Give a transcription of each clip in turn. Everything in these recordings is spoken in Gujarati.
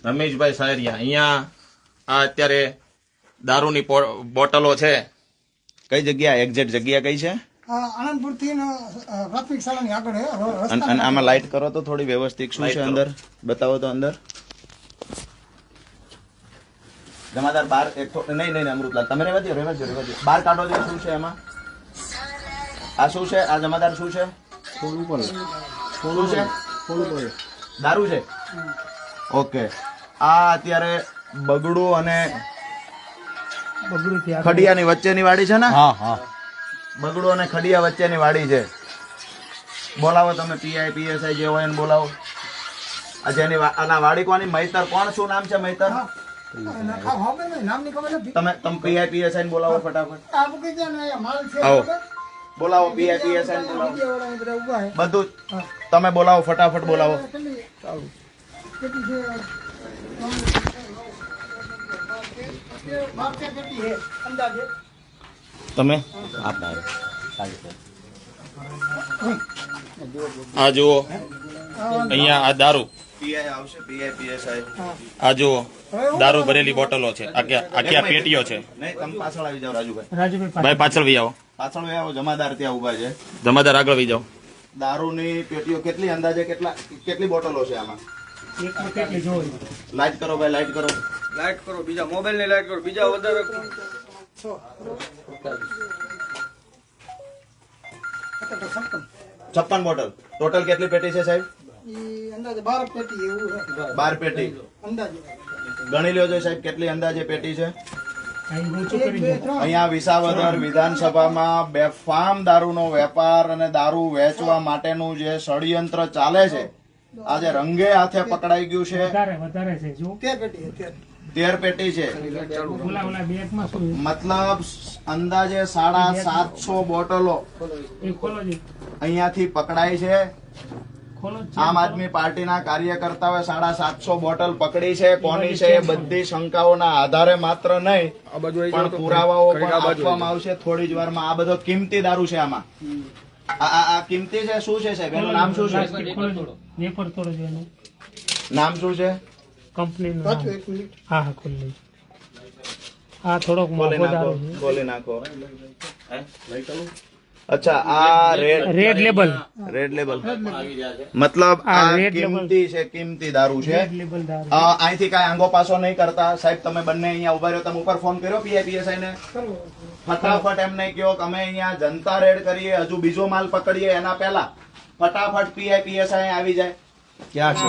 રમેશભાઈ સાયરિયા અહીંયા આ અત્યારે દારૂની બોટલો છે. કઈ જગ્યા એક્ઝેક્ટ જગ્યા કઈ છે? આનંદપુર થી પ્રાથમિક શાળાની આગળ અને આમાં લાઈટ કરો તો થોડી વ્યવસ્થિત. શું છે અંદર બતાવો તો. અંદર જમાદાર બાર નહીં અમૃતલાલ તમે રહેવા દો બહાર કાઢો છો. શું છે એમાં? આ શું છે? આ જમાદાર શું છે? શું છે? દારૂ છે. ઓકે. આ અત્યારે બગડું અને ખડિયાની વચ્ચેની વાડી છે ને? હા હા. બગડું અને ખડિયા વચ્ચેની વાડી છે. બોલાવો તમે પીઆઈ પીએસઆઈ જે હોય એને બોલાવો. આ જેની આના વાડી કોની? મૈતર. કોણ? શું નામ છે મૈતર? તમે પીઆઈ પીએસઆઈ ને બોલાવો ફટાફટ. આવો બોલાવો પીઆઈ પીએસઆઈ ને બોલાવો. બધું તમે બોલાવો ફટાફટ બોલાવો. તમે આ જુઓ અહીંયા આ દારૂ આ જુઓ દારૂ ભરેલી બોટલો છે. આખી પેટીઓ છે. નહીં તમે પાછળ આવી જાઓ રાજુભાઈ પાછળ વી આવો. પાછળ વી આવો. જમાદાર ત્યાં ઉભા છે. જમાદાર આગળ વી જાઓ. દારૂની પેટીઓ કેટલી અંદાજે કેટલી બોટલો છે આમાં? લાઈટ કરો ભાઈ, લાઈટ કરો. લાઈટ કરો. બીજા મોબાઈલ ની લાઈટ કરો. બીજા વધારે 56 બોટલ. ટોટલ કેટલી પેટી છે સાહેબ? અંદાજે 12 પેટી એવું છે. 12 પેટી અંદાજે ગણી લ્યો સાહેબ કેટલી અંદાજે પેટી છે? અહીંયા વિસાવદર વિધાનસભામાં બેફામ દારૂનો વેપાર અને દારૂ વેચવા માટેનું જે ષડયંત્ર ચાલે છે આજે રંગે હાથે પકડાઈ ગયું છે. 13 પેટી છે. મતલબ અંદાજે 750 બોટલો અહીંયાથી પકડાઈ છે. આમ આદમી પાર્ટીના કાર્યકર્તાઓએ 750 બોટલ પકડી છે. કોની છે એ બધી શંકાઓના આધારે માત્ર નહીં પણ પુરાવાઓ પણ આપવામાં આવશે થોડી જ વારમાં. આ બધો કિંમતી દારૂ છે. આમાં આ કિંમતી છે. શું છે સાહેબ એનું નામ શું છે? નામ શું છે કંપનીનું? હા હા ખુલ્લી. આ થોડોક મોંઘો દારૂ છે. બોલી નાખો. અચ્છા આ રેડ લેબલ. રેડ લેબલ મતલબ આ કિંમતી છે. કિંમતી દારૂ છે. અહીંથી કઈ આંગો પાસો નહીં કરતા સાહેબ. તમે બંને અહીંયા ઉભા રહ્યો. તમે ઉપર ફોન કર્યો પીઆઈપીએસઆઈ ને? ફટાફટ એમ નહીં કહો કે અમે અહીંયા જનતા રેડ કરીએ હજુ બીજો માલ પકડીએ એના પહેલા ફટાફટ પીઆઈપીએસઆઈ આવી જાય. ક્યાં છે?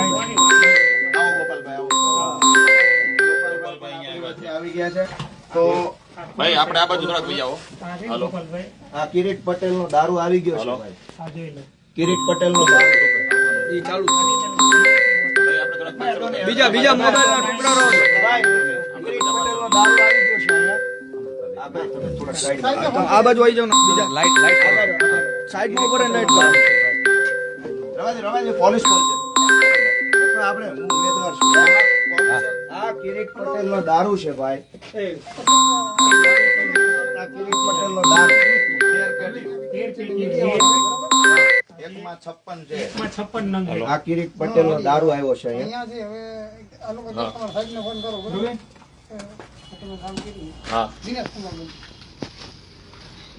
આવો ગોપાલભાઈ, આવો. ગોપાલભાઈ આવી ગયા છે. તો ભાઈ આપણે આ બાજુ થોડાક લઈ આવો. હાલો. આ કિરીટ પટેલ નો દારૂ આવી ગયો છે ભાઈ. કિરીટ પટેલ નો દારૂ એ ચાલુ છે. બીજા મોબાઈલ ના ટુકડા રહો. ભાઈ કિરીટ પટેલ નો દારૂ આવી ગયો છે અહીંયા. આ બાજુ આવી જાવ ને. બીજા લાઈટ સાઈડ માં ઉપર લાઈટ કરો. રવાજી પોલીસ કોલ છે. આપણે હું ઉમેદવાર છું. આ કિરીટ પટેલ નો દારૂ છે ભાઈ. આ કિરીટ પટેલ નો દારૂ 56 છે. આ કિરીટ પટેલ નો દારૂ આવ્યો છે અહીંયા.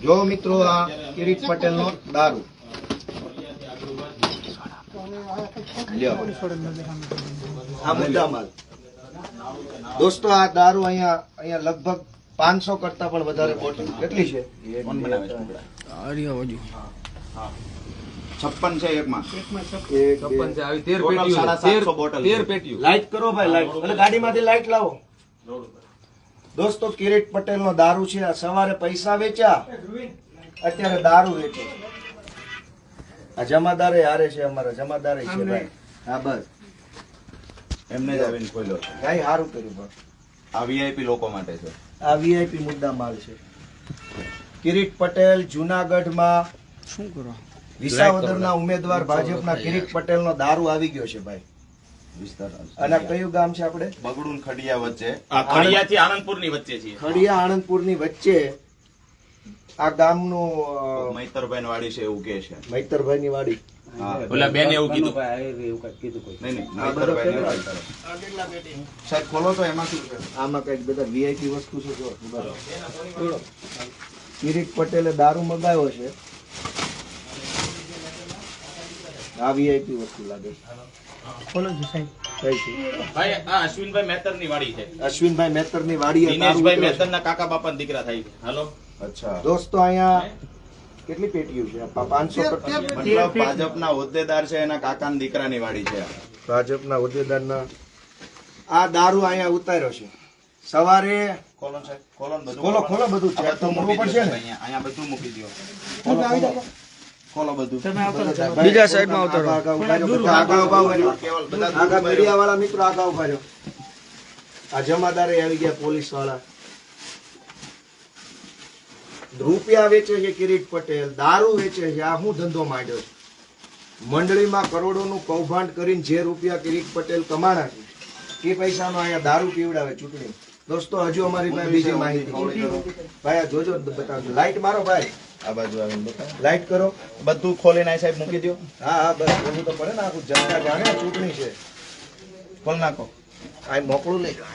જો મિત્રો આ કિરીટ પટેલ નો દારૂ આ મુદ્દા માલ. દોસ્તો આ દારૂ અહીંયા લગભગ 500 કરતા પણ વધારે બોટલ કેટલી છે? 56 છે એકમાં. 56 છે. આવી 13 બોટલ. 13 પેટીઓ. લાઈટ કરો ભાઈ, લાઈટ. એટલે ગાડીમાંથી લાઈટ લાવો. દોસ્તો કિરીટ પટેલ નો દારૂ છે. આ સવારે પૈસા વેચ્યા, અત્યારે દારૂ વેચે. આ જમાદારે હારે છે. અમારા જમાદારે છે ભાઈ. હા બસ એમને જ આવીને ખોલ્યો છે. કઈ સારું કર્યું પણ આ વીઆઈપી લોકો માટે છે. આ વીઆઈપી મુદ્દા માલ છે. કિરીટ પટેલ જુનાગઢમાં શું કરો? વિસાવદરના ઉમેદવાર ભાજપના કિરીટ પટેલ નો દારૂ આવી ગયો છે ભાઈ. અને કયું ગામ છે આપણે? બગડું ખડિયા વચ્ચે. ખડિયા થી આણંદપુર ની વચ્ચે છે. ખડિયા આણંદપુર ની વચ્ચે આ ગામનું મૈતરભાઈ વાડી છે એવું કે છે. મૈતરભાઈ ની વાડી ઓલા બેન એવું કીધું. સાહેબ ખોલો તો એમાં શું છે? આમાં કઈક બધા વીઆઈપી વસ્તુ છે જો. કિરીટ પટેલે દારૂ મગાવ્યો છે. આ વીઆઈપી વસ્તુ લાગે છે. ખોલો છો સાહેબ. કઈ છે? ભાઈ આ અશ્વિનભાઈ મેતરની વાડી છે. અશ્વિનભાઈ મેતરની વાડી. દિનેશભાઈ મેતરના કાકા બાપાના દીકરા થાય છે. હાલો. અચ્છા દોસ્તો અહીંયા કેટલી પેટીઓ છે? 500 મતલબ ભાજપના હોદ્દેદાર છે એના કાકાના દીકરાની વાડી છે. ભાજપના હોદ્દેદારના આ દારૂ અહીંયા ઉતાર્યો છે સવારે. ખોલો સાહેબ, ખોલો ને બધું. ખોલો ખોલો બધું છે તો મૂકવું પડશે ને. અહીંયા બધું મૂકી દો. ખોલો બધું. બીજા સાઈડમાં ઉતારો. આગળ ઉભા રહ્યો. કેવલ બધા આગળ મીડિયા વાળા મિત્રો આગળ ઉભા રહ્યો. આ જમાદારે આવી ગયા પોલીસ વાળા. રૂપિયા વેચે છે કિરીટ પટેલ, દારૂ વેચે છે. આ શું ધંધો માંડ્યો છે? મંડળીમાં કરોડોનું કૌભાંડ કરીને જે રૂપિયા કિરીટ પટેલ કમાણા છે એ પૈસાનો અહીંયા દારૂ પીવડાવે ચૂંટણી. દોસ્તો હજુ અમારી પાસે બીજી માહિતી. ભાઈ આ જોજો બતાવજો. લાઈટ મારો ભાઈ. આ બાજુ આવીને બતાવો. લાઈટ કરો. બધું ખોલીને આ સાહેબ મૂકી દો. હા હા બસ એવું તો પડે ને. આખું જનતા જાણે આ ચૂંટણી છે. ખોલ નાખો. આ મોકળું લઈ લો.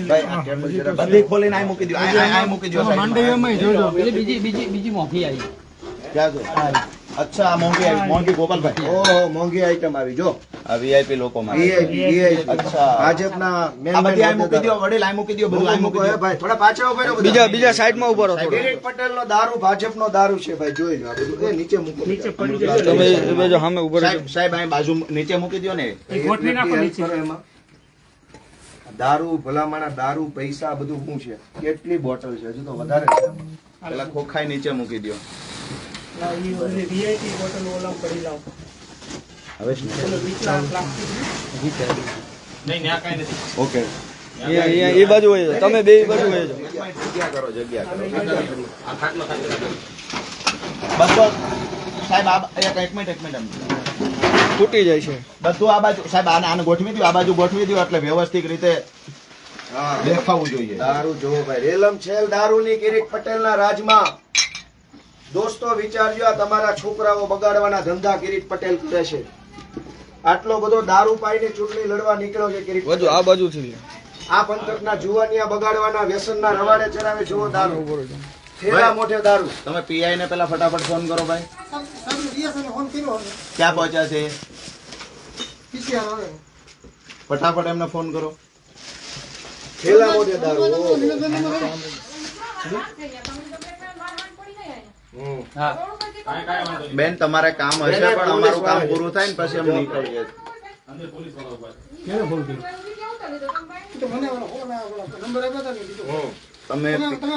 ભાઈ આ ટેબલ જરા બધી ખોલીને આ મૂકી દો. આ મૂકી દો સાઈડમાં. બીજી મોંઘી આવી. ક્યાં જો? અચ્છા આ મોંઘી આવી. મોંઘી ગોપાલભાઈ. ઓહો મોંઘી આઈટમ આવી જો. આ વીઆઈપી લોકો માટે. અચ્છા ભાજપના મેન આ બધી આ મૂકી દો. વડીલ આ મૂકી દો. બધું આ મૂકી દો. ભાઈ થોડા પાછા ઉભા રહો બધા. બીજા સાઈડમાં ઉભો રહો. કિરીટ પટેલનો દારૂ ભાજપનો દારૂ છે ભાઈ જોઈ લો. આ બધું એ નીચે મૂકો. નીચે પડી જશે. તમે જો સામે ઉભો રહો. સાહેબ અહીં બાજુ નીચે મૂકી દો ને. ગોઠવી નાખો નીચે. એમાં દારૂ ભલામણા દારૂ પૈસા બધું શું છે? કેટલી બોટલ છે? હજુ તો વધારે છે. પેલા ખોખાઈ નીચે મૂકી દો. વીઆઈપી બોટલ ઓલા પડી લાવો. હવે નહીં ત્યાં કાંઈ નથી. ઓકે એ બાજુ હોય તમે બે બાજુ હોય જગ્યા કરો. આ ખાટલો બધો સાહેબ એક મિનિટ ફૂટી જાય છે બધું આ બાજુ સાહેબ આને ગોઠવી દો. આ બાજુ ગોઠવી દો એટલે વ્યવસ્થિત રીતે દેખાવું જોઈએ. દારૂ જોવો ભાઈ. રેલમ છેલ દારૂની કિરીટ પટેલના રાજમાં. દોસ્તો વિચારજો આ તમારા છોકરાઓ બગાડવાના ધંધા કિરીટ પટેલ કરે છે. આટલો બધો દારૂ પાઈને ચૂંટણી લડવા નીકળ્યો છે કિરીટ પટેલ. આ બાજુથી આ પંથકના જુવાનિયા બગાડવાના વ્યસનના રવાડે ચડાવે છે દારૂ. થેલા મોઢે દારૂ. તમે પીઆઈ ને પેલા ફટાફટ ફોન કરો ભાઈ. ફોન કર્યો હવે. ક્યાં પહોંચ્યા છે? PCR આવે. ફટાફટ એમને ફોન કરો. થેલા મોઢે દારૂ. બેન તમારે કામ હશે પણ અમારું કામ પૂરું થાય ને પછી અમે નીકળીએ. તો મને ઓલો ફોન આવ્યો, નંબર આપ્યો હતો ને બીજો. તમે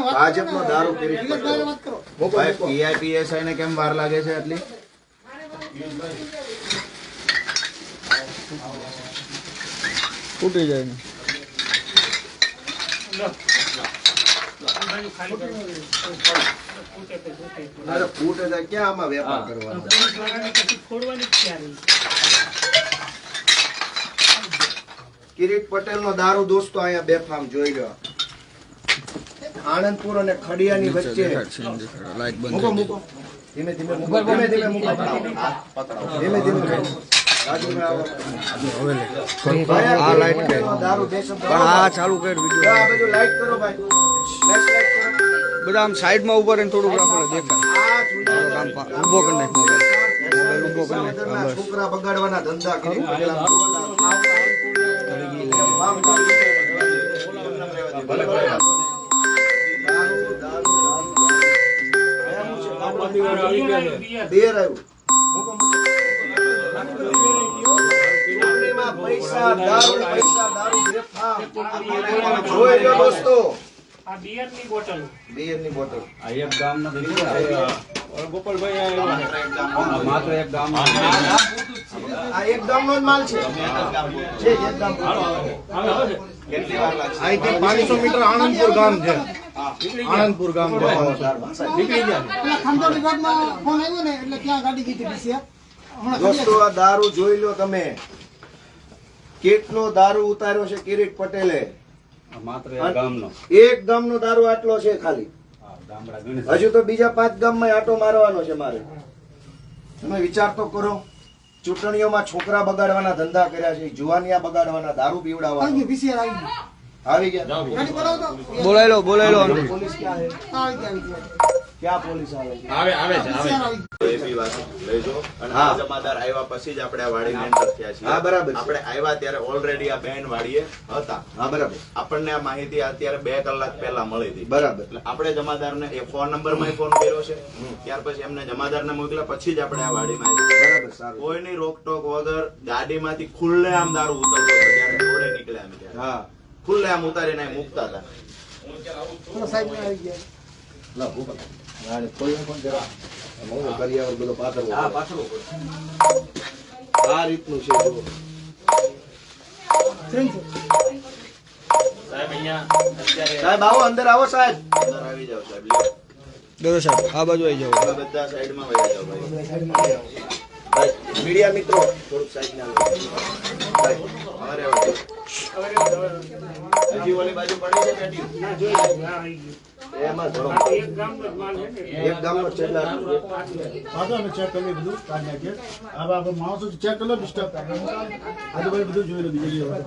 ભાજપનો દારૂ કિરીટ એટલે પટેલ. વાત કરો. ભાઈ પીઆઈપીએસઆઈ ને કેમ વાર લાગે છે આટલી? ફૂટી જાય ને અરે ફૂટે જાય ક્યાં આમાં વેપાર કરવાનો? કિરીટ પટેલનો દારૂ દોસ્તો અહીંયા બેફામ જોઈ લો. આણંદપુર અને ખડિયાની વચ્ચે. મૂકો મૂકો. ધીમે ધીમે મૂકો. ધીમે ધીમે મૂકો. ધીમે ધીમે મૂકો. બાજુમાં આવો. આ લાઈટ કર. દારૂ દેશમ પણ આ ચાલુ કર વિડિયો. આ બધું લાઈટ કરો ભાઈ. ફ્લેશ લાઈટ કરો. બધા આમ સાઈડમાં ઉભા રહીને થોડુંક રાખો દેખાય. આ જૂના ઉભો કરી નાખ મોબાઈલ ઉભો કરી નાખ. ના છોકરા બગાડવાના ધંધા કિરીટ પટેલ આમ ભલે ભલે. દારૂ, દારૂ, દારૂ. બેર આવ્યું. મૂકો, મૂકો. ચૂંટણીમાં પૈસા દારૂ બેફામ. જોઈ લો દોસ્તો. આ બિયરની બોટલ. બેરની બોટલ. આ એક ગામ નથી. માત્ર એક ગામ. આ એક ગામનો જ માલ છે. છે એક ગામ. કેટલી વાર લાગશે? અહીંથી 500 મીટર આણંદપુર ગામ છે. આણંદપુર ગામ છે. પેલા ખાનગી વિભાગમાં ફોન આવ્યો ને એટલે ત્યાં ગાડી કીધી PCR. હમણાં દોસ્તો આ દારૂ જોઈ લો તમે. કેટલો દારૂ ઉતાર્યો છે કિરીટ પટેલે. માત્ર એક ગામનો. એક ગામનો દારૂ આટલો છે ખાલી. હજુ તો બીજા 5 ગામમાં આટો મારવાનો છે મારે. તમે વિચાર તો કરો, ચૂંટણીઓમાં છોકરા બગાડવાના ધંધા કર્યા છે, જુવાનિયા બગાડવાના, દારૂ આવી પીવડાવવાના. ગયું PCR આવી ગયું આવી ગયા. ગાડી બોલાવો તો બોલાવી લો પોલીસ ક્યાં છે? આવી ગયા ક્યાં પોલીસ આવે છે? આવે છે PCR આવી ગયું એવી વાત લેજો. અને હા. આ જમાદાર આવ્યા પછી જ આપણે આ વાડીને enter થયા છીએ. હા, બરાબર છે. આપણે આવ્યા ત્યારે ઓલરેડી આ બેન વાડીએ હતા. હા, બરાબર આપણને આ માહિતી અત્યારે 2 કલાક પહેલા મળી હતી. બરાબર. એટલે આપણે જમાદારને એ ફોન નંબરમાં ફોન કર્યો છે. ત્યાર પછી એમને જમાદારને મોકલ્યા પછી જ આપણે આ વાડીમાં આવ્યા. બરાબર, સારું. કોઈની રોકટોક વગર ગાડીમાંથી ખુલ્લેઆમ દારૂ ઉતરતો હતો. જ્યારે રોડે નીકળ્યા અમે ત્યારે. હા. ખુલ્લેઆમ ઉતારીને અહીં મૂકતા હતા. પેલા સાહેબ આવી ગયા લા, ભૂપત. હા, ખોલીને ફોન કરો. આમાં કરિયાવર બધો પાથરવો પડે. હા, પાછળ આ રીતનું છે જુઓ. ફ્રેન્ડ સાહેબ અહીંયા અત્યારે સાહેબ આવો, અંદર આવો સાહેબ. અંદર આવી જાઓ સાહેબ. લ્યો. આ બાજુ આવી જાઓ. હવે બધા સાઈડમાં વહી જાઓ ભાઈ. ભાઈ, મીડિયા મિત્રો થોડુંક સાઈડ ના લો. ભાઈ, અમારે હવે હજી ઓલી બાજુ પડી છે પેટી. એમાં ધરો. એક ગામનો છે એટલે આટલું. વાંધો અમે ચેક કરી બધું કાઢી નાખીએ. હવે આપણે માણસો ચેક કરી લો ડિસ્ટર્બ આજુબાજુ બધું જોઈ લો બીજી વખત.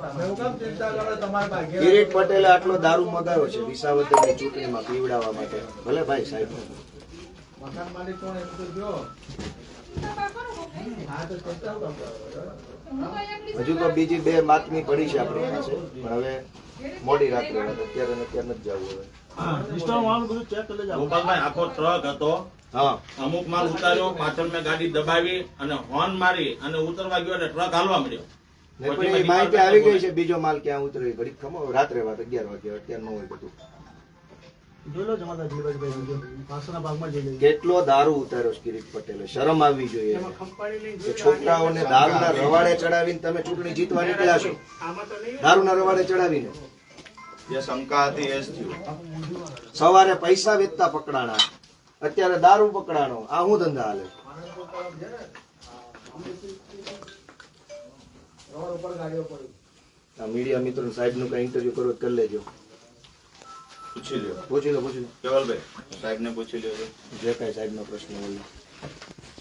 કિરીટ પટેલે આટલો દારૂ મગાવ્યો છે વિસાવદરની ચૂંટણીમાં પીવડાવવા માટે. ભલે ભાઈ સાહેબ. હજુ તો બીજી 2 બાતમી પડી છે આપણી પાસે, પણ હવે મોડી રાત્રે અત્યારે ને અત્યારે નથી જવું હવે. ડિસ્ટર્બ વાળું બધું ચેક કરી લેજો. ગોપાલભાઈ આખો ટ્રક હતો, હા, અમુક માલ ઉતાર્યો, પાછળ મેં ગાડી દબાવી અને હોર્ન મારી અને ઉતરવા ગયો એટલે ટ્રક હાલવા મળ્યો. ને પણ એ માહિતી આવી ગઈ છે બીજો માલ ક્યાં ઉતરે. ઘડીક ખમો, રાત્રે વાત 11 વાગે, અત્યારે ન હોય બધું. જોઈ લો જમાદાર જીવાજભાઈ જોજો. પાછળના ભાગમાં જોઈ લેજો. કેટલો દારૂ ઉતાર્યો છે કિરીટ પટેલે. શરમ આવવી જોઈએ કે છોકરાઓને દારૂના રવાડે ચડાવીને તમે ચૂંટણી જીતવા નીકળ્યા છો. દારૂના રવાડે ચડાવીને જે શંકા હતી એ જ થયું. સવારે પૈસા વેચતા પકડાણા, અત્યારે દારૂ પકડાણો. આ શું ધંધા હાલે? આ મીડિયા મિત્રો સાહેબ નું કઈ ઇન્ટરવ્યુ કરો તો કરી લેજો. પૂછી લ્યો. પૂછી લો, પૂછી લો. કેવલભાઈ સાહેબને પૂછી લ્યો છો. જે કઈ સાહેબ નો પ્રશ્ન હોય.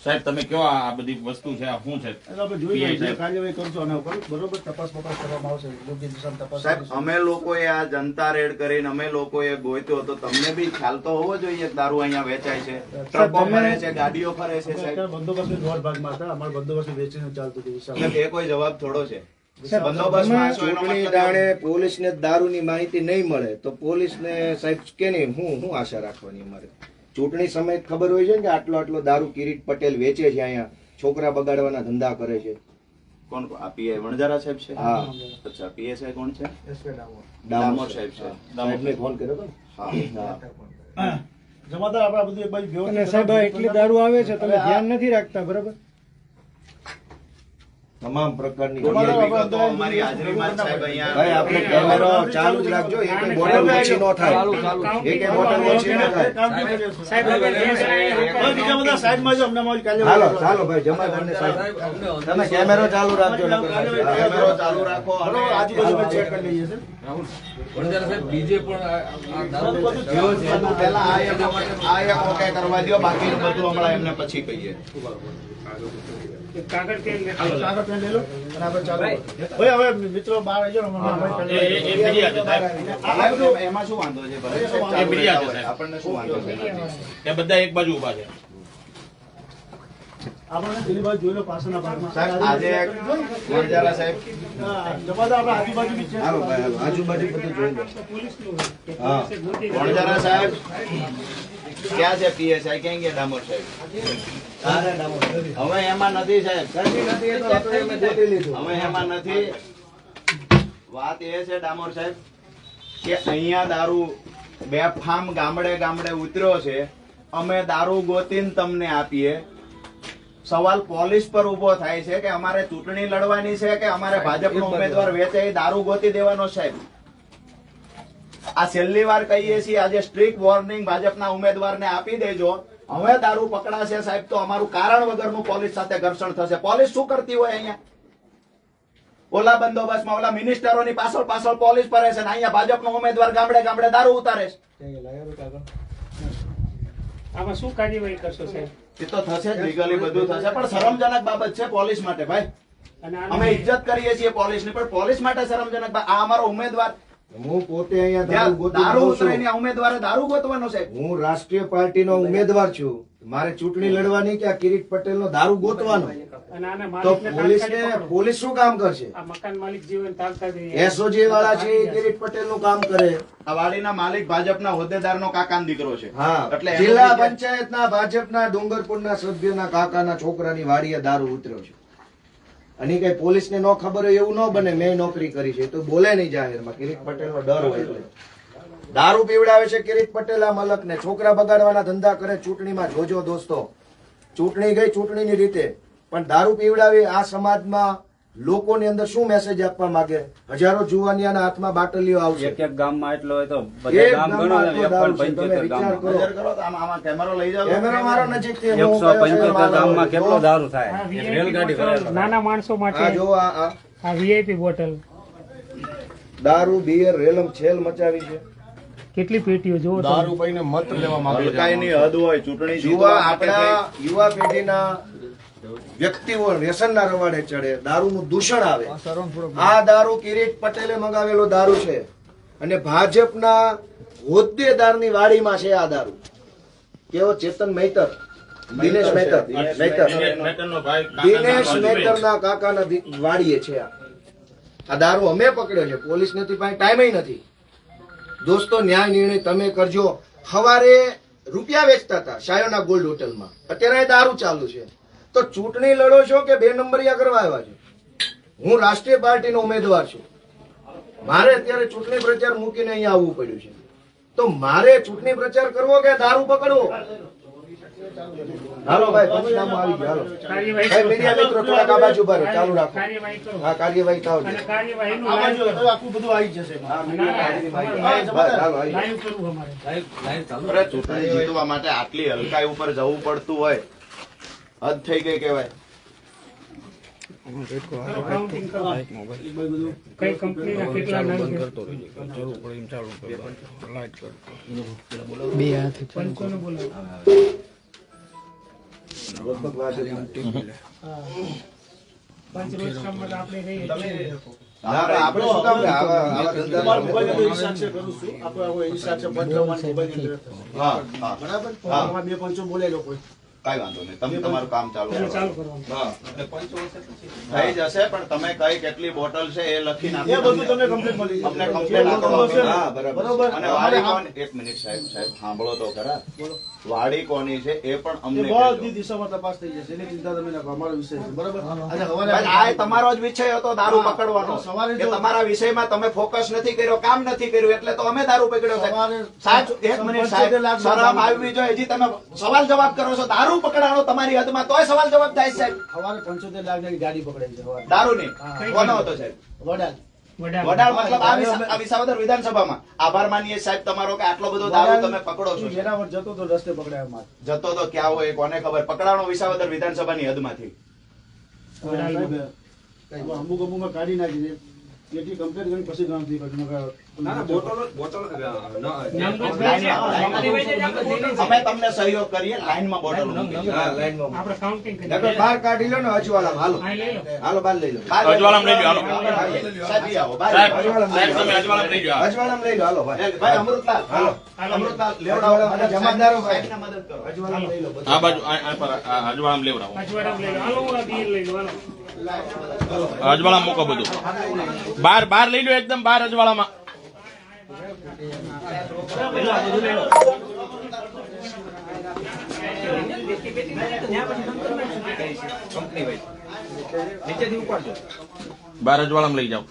સાહેબ તમે કયો આ બધી વસ્તુ છે આ શું છે? એટલે આપણે જોઈ લઈએ જે કાર્યવાહી કરશો આના ઉપર બરોબર તપાસ કરવામાં આવશે. યોગ્ય દિશામાં તપાસ સાહેબ કરીશું. અમે લોકોએ આ જનતા રેડ કરીને અમે લોકોએ ગોત્યો તો તમને બી ખ્યાલ તો હોવો જોઈએ કે દારૂ અહીંયા વેચાય છે, ટ્રકો ફરે છે, ગાડીઓ ફરે છે સાહેબ. અત્યારે બંદોબસ્તની દોઢ ભાગમાં હતા. અમારે બંદોબસ્ત વેચીને ચાલતું હતું વિશાળ. એટલે એ કોઈ જવાબ થોડો છે. બંદોબસ્તમાં છો એનો ચૂંટણી મતલબ ટાણે પોલીસને દારૂની માહિતી નહીં મળે તો પોલીસને સાહેબ કે નહીં, હું આશા રાખવાની અમારે? ચૂંટણી સમય ખબર હોય છે ને કે આટલો આટલો દારૂ કિરીટ પટેલ વેચે છે, અહીંયા છોકરા બગાડવાના ધંધા કરે છે. કોણ આ પીઆઈ વણજારા સાહેબ છે? હા. અચ્છા પીએસઆઈ કોણ છે? ડામોર ડામોર સાહેબ છે. સાહેબને ફોન કર્યો હતો ને? હા. હા. જમાદાર આપણે આ બધું એક બાજુ વ્યવસ્થિત અને સાહેબ એટલી દારૂ આવે છે તમે ધ્યાન નથી રાખતા, બરાબર? તમામ પ્રકારની વિગતો અમારી હાજરીમાં જ સાહેબ અહીંયા ભાઈ આપણે કેમેરો ચાલુ જ રાખજો. એક બોટલ ઓછી ન થાય. એક બોટલ ઓછી ન થાય. બીજા બધા સાઈડમાં જો અમને અમારી કાર્યવાહી હાલો કરો. ચાલો ભાઈ જમાદારને સાહેબ તમે કેમેરો ચાલુ રાખજો. નકર કેમેરો ચાલુ રાખો અને બરોબર, આજુબાજુ બધું ચેક કરી લઈએ છે. પહેલા આ એક ઓકે કરવા દો, બાકીનું બધું હમણાં એમને પછી કહીએ. કાગળ પેન લઈ લો અને આપણે ચાલુ કરીએ. ભાઈ હવે મિત્રો બહાર આવજો ને અમારી કાર્યવાહી. આ બધું એમાં શું વાંધો છે? ભલે સાહેબ ચાલુ મીડિયા છે, રહેતા હોય. સાહેબ. આપણને શું વાંધો છે? એ બધા એક બાજુ ઉભા છે. આપણે દિલીપભાઈ જોઈ લો પાછળના ભાગમાં. સાહેબ આજે વણજારા સાહેબ હા, જમાદાર આપણે આજુબાજુ બી ચેક હાલો ભાઈ હાલો. આજુબાજુ બધું જોઈ લો. હા વણજારા સાહેબ ક્યાં છે? પીએસઆઈ ક્યાં ગયા? ડામોર સાહેબ હવે એમાં નથી સાહેબ. હવે એમાં નથી. વાત એ છે ડામોર સાહેબ કે અહીંયા દારૂ બેફામ ગામડે ગામડે ઉતર્યો છે. અમે દારૂ ગોતીને તમને આપીએ. સવાલ પોલીસ પર ઉભો થાય છે કે અમારે ચૂંટણી લડવાની છે કે અમારે ભાજપનો ઉમેદવાર વેચે એ દારૂ ગોતી દેવાનો સાહેબ. આ છેલ્લી વાર કહીએ છીએ, આજે સ્ટ્રિક્ટ વોર્નિંગ ભાજપના ઉમેદવારને આપી દેજો. હવે દારૂ પકડાશે સાહેબ તો અમારું કારણ વગરનું પોલીસ સાથે ઘર્ષણ થશે. પોલીસ શું કરતી હોય અહીંયા? ઓલા બંદોબસ્તમાં ઓલા મિનિસ્ટરોની પાછળ પાછળ પોલીસ ફરે છે ને અહીંયા ભાજપનો ઉમેદવાર ગામડે ગામડે દારૂ ઉતારે છે. આમાં શું કાર્યવાહી કરશો સાહેબ? એ તો થશે જ, લીગલી બધું થશે, પણ શરમજનક બાબત છે પોલીસ માટે ભાઈ. અમે ઇજ્જત કરીએ છીએ પોલીસની, પણ પોલીસ માટે શરમજનક આ અમારો ઉમેદવાર હું પોતે અહીંયા દારૂ જ્યાં ગોતી દારૂ લઉં છું. ઉતરે ત્યાં ઉમેદવારે દારૂ ગોતવાનો છે. હું રાષ્ટ્રીય પાર્ટીનો ઉમેદવાર છું. મારે ચૂંટણી લડવાની કે આ કિરીટ પટેલનો દારૂ ગોતવાનો? અને આને તો માલિકને પોલીસ શું કામ કરશે? આ મકાન માલિક જીવન તાત્કાલિક એસઓજી વાળા છે એ કિરીટ પટેલનું કામ કરે. આ વાડીના માલિક ભાજપના હોદ્દેદારનો કાકાનો દીકરો છે. હા, એટલે એનો જિલ્લા વિચાર- પંચાયતના ભાજપના ડુંગરપુરના સભ્યના કાકાના છોકરાની વાડીએ દારૂ ઉતર્યો છે. અને કઈ પોલીસને ન ખબર હોય એવું ન બને. મેં નોકરી કરી છે તો બોલે નહીં જાહેરમાં. કિરીટ પટેલનો ડર હોય એટલે દારૂ પીવડાવે છે કિરીટ પટેલ આ મલકને. છોકરા બગાડવાના ધંધા કરે ચૂંટણીમાં. જોજો દોસ્તો, ચૂંટણી ગઈ ચૂંટણીની રીતે, પણ દારૂ પીવડાવી આ સમાજમાં લોકોની અંદર શું મેસેજ આપવા માંગે? હજારો જુવાનિયાના હાથમાં બાટલીઓ આવશે. એક ગામમાં એટલો હોય તો એક બધા ગામ ગામમાં ગણો ને, આટલો દારૂ છે. 175 તમે વિચાર ગામમાં. કરો. નજર કરો તો આમાં કેમેરો લઈ જાઓ. કેમેરો મારો નજીકથી. હું 175 ગામમાં કેટલો દારૂ આ થાય? VIP રેલગાડી બોટલ ભરેલો. નાના માણસો આ માટે જો આ આ વીઆઈપી બોટલ દારૂ બિયર રેલમ છેલ મચાવી છે. કેટલી પેટીઓ જોવો તમે. દારૂ પીને મત લેવા માંગે છે. હલકાઈની હદ હોય ચૂંટણી યુવા જીતવા માટે આપણા યુવા પેઢીના વ્યક્તિઓ વ્યસનના રવાડે ચડે, દારૂનું દૂષણ આવે. આ દારૂ કિરીટ પટેલે મંગાવેલો દારૂ છે અને ભાજપના હોદ્દેદારની વાડીમાં છે આ દારૂ. કેવો ચેતન મહેતર, દિનેશ મહેતર, મેટરનો ભાઈ દિનેશ મહેતરના કાકાના વાડીએ છે આ દારૂ. અમે પકડ્યો છે, પોલીસ નથી, પાસે ટાઈમ નથી. દોસ્તો, ન્યાય નિર્ણય તમે કરજો. સવારે રૂપિયા વેચતા હતા શાયોના ગોલ્ડ હોટલમાં, અત્યારે અહીં દારૂ ચાલુ છે. તો ચૂંટણી લડો છો કે 2 નંબરિયા કરવા આવ્યા છો? હું રાષ્ટ્રીય પાર્ટીનો ઉમેદવાર છું. મારે અત્યારે ચૂંટણી પ્રચાર મૂકીને અહીંયા આવવું પડ્યું છે. તો મારે ચૂંટણી પ્રચાર કરવો કે દારૂ પકડવો? હાલો ભાઈ, પંચનામું આવી ગયું. હાલો કાર્યવાહી ભાઈ, મીડિયા મિત્રો થોડાક આ બાજુ ઉભા રહો. ચાલુ રાખો. કાર્યવાહી કરો હા, કાર્યવાહી થાવ અને છે. કાર્યવાહીનું આ લાઈવ બાજુ કરો. હવે આખું બધું આવી જ જશે એમાં. બસ, હાલો, આવી. લાઈવ કરવું અમારે અરે ચૂંટણી જીતવા માટે આટલી હલકાઈ ઉપર જવું પડતું હોય, હદ થઈ ગઈ કહેવાય. કાઉન્ટિંગ કરો કઈ કંપનીના કેટલા નંગ છે પંચોને બોલાવો. લગભગ વાત જ પંચ રોજ કામમાં તો આપણે રહીએ છીએ. ના, પણ આપણે શું કામ આવા ધંધા તમારા મોબાઈલ નો હિસાબ છે કરું છું. આપણે આવો હિસાબ છે પંચોમાં મોબાઈલ ની અંદર. હા હા, બરાબર? હા. આમાં 2 પંચો બોલેલો કોઈ. કાંઈ વાંધો નહીં, તમે તમારું કામ ચાલુ એટલે કરો. ચાલુ કરવાનું. હા, થઈ જશે, પણ તમે કઈ કેટલી બોટલ છે એ લખીને એ બધું આપી તમે કમ્પ્લીટ મળી જશે. અમને complaint આપો. હા, બરાબર. બરોબર. અને અમારે વાડી આ- કોણ, એક મિનિટ સાહેબ, સાંભળો તો ખરા. વાડી કોની છે એ પણ એ અમને બધી કહેજો. દિશામાં તપાસ થઈ જશે. એની ચિંતા તમે ના કરો. અમારો વિષય છે. બરાબર? આજે ભાઈ, હવારે આ એ તમારો જ વિષય હતો દારૂ હા, પકડવાનો. સવારે કે જો- તમારા વિષયમાં તમે ફોકસ નથી કર્યો, કામ નથી કર્યું, એટલે તો અમે દારૂ પકડ્યો છે. સવારે સાહેબ, એક મિનિટ સાહેબ, 75 લાખ શરમ આવવી જોઈએ. હજી તમે સવાલ જવાબ કરો છો. દારૂ પકડાણો તમારી હદમાં, તોય સવાલ જવાબ થાય છે, સાહેબ. સવારે 75 લાખ ની ગાડી પકડાઈ છે સવારે. દારૂની હા. કોનો હતો સાહેબ? વડાલ. વડાળ. વડાળ મતલબ આ વિસાવદર વિધાનસભામાં. આભાર માનીએ સાહેબ તમારો કે આટલો બધો દારૂ તમે પકડો છો. વેરાવળ જતો તો રસ્તે પકડાયો માર. જતો તો ક્યાં હોય કોને ખબર. પકડાણો વિસાવદર વિધાનસભાની હદમાંથી. સાહેબ, અમુક અમુક કાઢી નાખી છે. એટલી કમ્પ્લેટ કરી પછી ગામ થી અમે તમને સહયોગ કરીએ, લાઈનમાં બોટલ મૂકી. આપણે કાઉન્ટિંગ કરીએ. નકર બહાર કાઢી લો ને અજવાળામાં. હાલો હા, લઈ લો. હાલો, બહાર લઈ લો. અજવાળામાં લઈ લો, હાલો. સાહેબ, ઈ આવો, બહાર સાહેબ, આવો. સાહેબ, તમે અજવાળામાં લઈ જાઓ. અજવાળામાં લઈ લો. હાલો ભાઈ. ભાઈ અમૃતલાલ, હાલો. અમૃતલાલ લેવડાવો. અને જમાદારો ભાઈ. સાહેબને મદદ કરો. અજવાળામાં લઈ લો. આ બાજુ આ પર અજવાળામાં લેવડાવો. અજવાળામાં લઈ લો. હાલો, હું આ બિયર લઈ લો. હાલો. અજવાળામાં મૂકો બધું. બહાર લઈ લો, એકદમ બહાર અજવાળામાં. બહાર અજવાળામાં લઈ જાઓ.